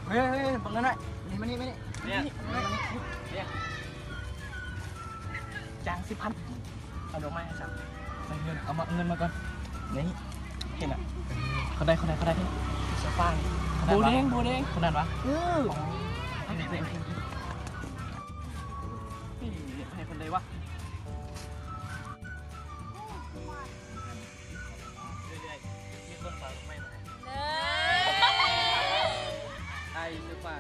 เฮ้ยบังเงินหน่อยนี่มานี่เนี่ยจาง10,000เอาดอกไม้ให้สั่งใส่เงินเอาเงินมาก่อนนี่เห็นอ่ะเขาได้ที่โซฟาโบเด้งคนนั้นวะให้คนใดวะมีคนฝากไม่มาไอ้เสื้อผ้า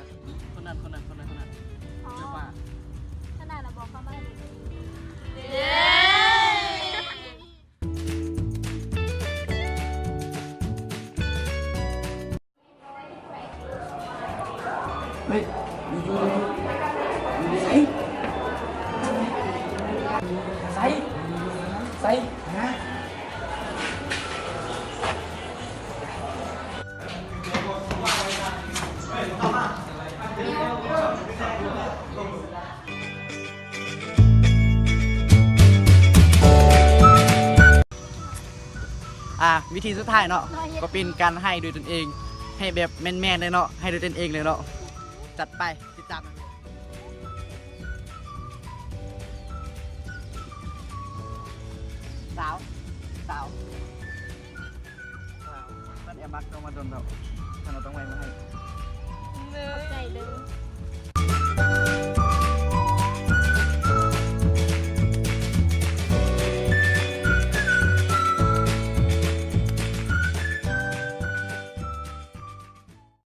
คนนั้นเสื้อผ้าขนาดเราบอกเขามาเฮ้ยใส่นะวิธีสุดท้ายเนาะก็เป็นการให้โดยตนเองให้แบบแมนๆเลยเนาะให้โดยตนเองเลยเนาะจัดไปติดตามสาวมันแอบมักต้องมาโดนเราถ้าเราต้องไว้มาให้ใจเด้อ